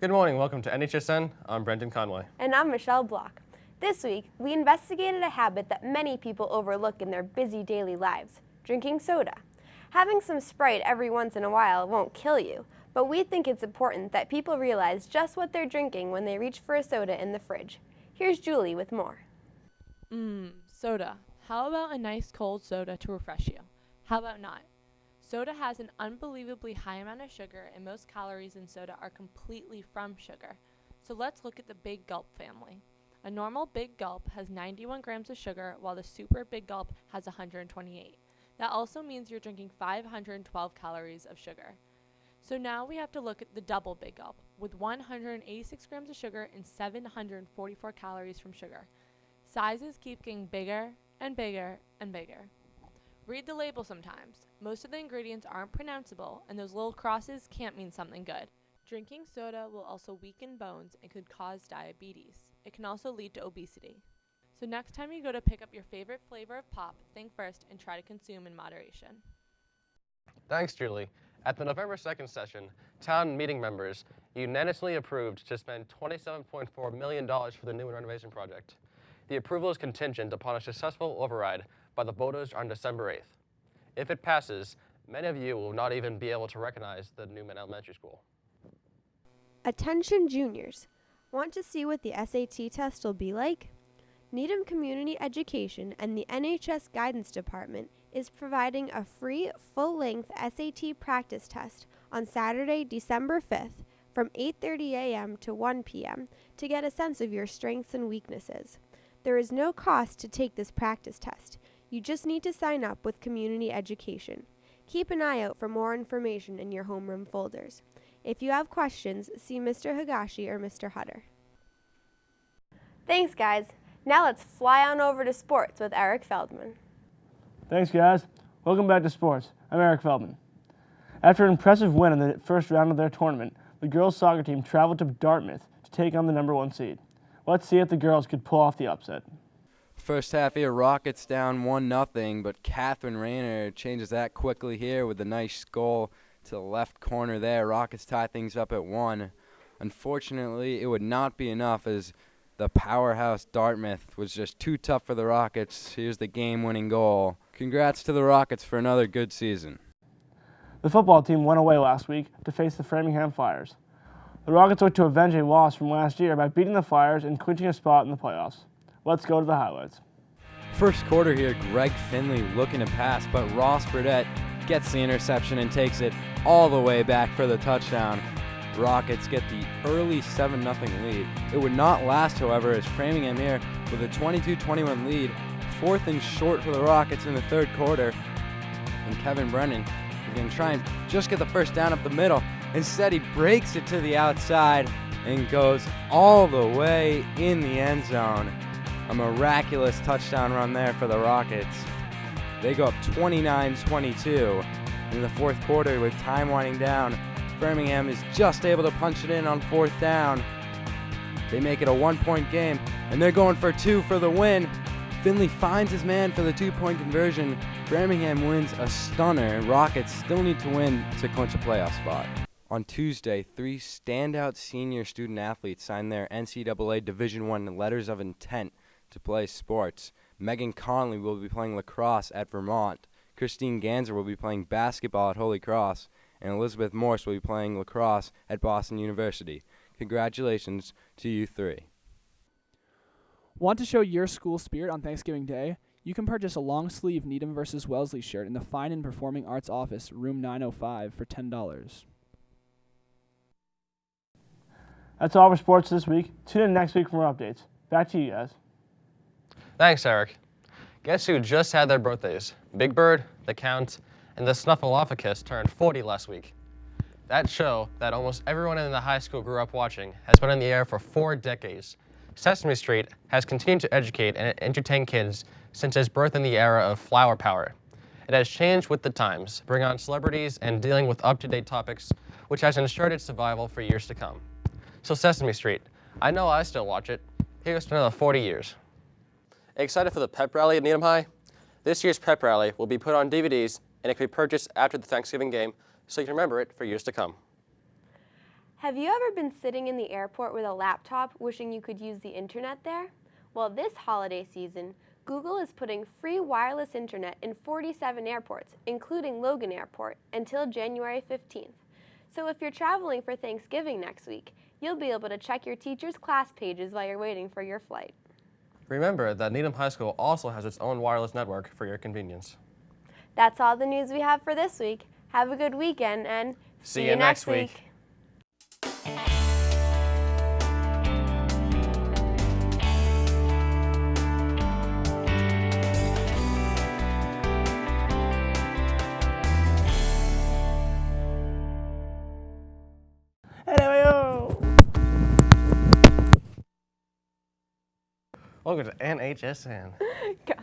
Good morning, welcome to NHSN. I'm Brendan Conway. And I'm Michelle Block. This week, we investigated a habit that many people overlook in their busy daily lives, drinking soda. Having some Sprite every once in a while won't kill you, but we think it's important that people realize just what they're drinking when they reach for a soda in the fridge. Here's Julie with more. Soda. How about a nice cold soda to refresh you? How about not? Soda has an unbelievably high amount of sugar, and most calories in soda are completely from sugar. So let's look at the Big Gulp family. A normal Big Gulp has 91 grams of sugar, while the Super Big Gulp has 128. That also means you're drinking 512 calories of sugar. So now we have to look at the Double Big Gulp, with 186 grams of sugar and 744 calories from sugar. Sizes keep getting bigger and bigger and bigger. Read the label sometimes. Most of the ingredients aren't pronounceable, and those little crosses can't mean something good. Drinking soda will also weaken bones and could cause diabetes. It can also lead to obesity. So next time you go to pick up your favorite flavor of pop, think first and try to consume in moderation. Thanks, Julie. At the November 2nd session, town meeting members unanimously approved to spend $27.4 million for the new renovation project. The approval is contingent upon a successful override by the voters on December 8th. If it passes, many of you will not even be able to recognize the Newman Elementary School. Attention juniors. Want to see what the SAT test will be like? Needham Community Education and the NHS Guidance Department is providing a free full-length SAT practice test on Saturday, December 5th from 8:30 a.m. to 1 p.m. to get a sense of your strengths and weaknesses. There is no cost to take this practice test. You just need to sign up with Community Education. Keep an eye out for more information in your homeroom folders. If you have questions, see Mr. Higashi or Mr. Hutter. Thanks, guys. Now let's fly on over to sports with Eric Feldman. Thanks, guys. Welcome back to sports. I'm Eric Feldman. After an impressive win in the first round of their tournament, the girls' soccer team traveled to Dartmouth to take on the number 1 seed. Let's see if the girls could pull off the upset. First half here, Rockets down 1-0, but Catherine Rayner changes that quickly here with a nice goal to the left corner there. Rockets tie things up at 1. Unfortunately, it would not be enough as the powerhouse Dartmouth was just too tough for the Rockets. Here's the game-winning goal. Congrats to the Rockets for another good season. The football team went away last week to face the Framingham Flyers. The Rockets look to avenge a loss from last year by beating the Flyers and clinching a spot in the playoffs. Let's go to the highlights. First quarter here, Greg Finley looking to pass, but Ross Burdett gets the interception and takes it all the way back for the touchdown. Rockets get the early 7-0 lead. It would not last, however, as Framingham here with a 22-21 lead, 4th and short for the Rockets in the third quarter. And Kevin Brennan is going to try and just get the first down up the middle. Instead, he breaks it to the outside and goes all the way in the end zone. A miraculous touchdown run there for the Rockets. They go up 29-22 in the fourth quarter with time winding down. Framingham is just able to punch it in on 4th down. They make it a 1-point game, and they're going for 2 for the win. Finley finds his man for the 2-point conversion. Framingham wins a stunner, and Rockets still need to win to clinch a playoff spot. On Tuesday, 3 standout senior student athletes signed their NCAA Division I letters of intent to play sports. Megan Conley will be playing lacrosse at Vermont. Christine Ganser will be playing basketball at Holy Cross. And Elizabeth Morse will be playing lacrosse at Boston University. Congratulations to you 3. Want to show your school spirit on Thanksgiving Day? You can purchase a long-sleeve Needham vs. Wellesley shirt in the Fine and Performing Arts office, room 905, for $10. That's all for sports this week. Tune in next week for more updates. Back to you guys. Thanks, Eric. Guess who just had their birthdays? Big Bird, The Count, and the Snuffleupagus turned 40 last week. That show that almost everyone in the high school grew up watching has been on the air for 4 decades. Sesame Street has continued to educate and entertain kids since its birth in the era of flower power. It has changed with the times, bringing on celebrities and dealing with up-to-date topics, which has ensured its survival for years to come. So Sesame Street, I know I still watch it. Here's to another 40 years. Excited for the pep rally at Needham High? This year's pep rally will be put on DVDs and it can be purchased after the Thanksgiving game so you can remember it for years to come. Have you ever been sitting in the airport with a laptop wishing you could use the internet there? Well, this holiday season, Google is putting free wireless internet in 47 airports, including Logan Airport, until January 15th. So if you're traveling for Thanksgiving next week, you'll be able to check your teacher's class pages while you're waiting for your flight. Remember that Needham High School also has its own wireless network for your convenience. That's all the news we have for this week. Have a good weekend and See you next week. Welcome to NHSN. Go.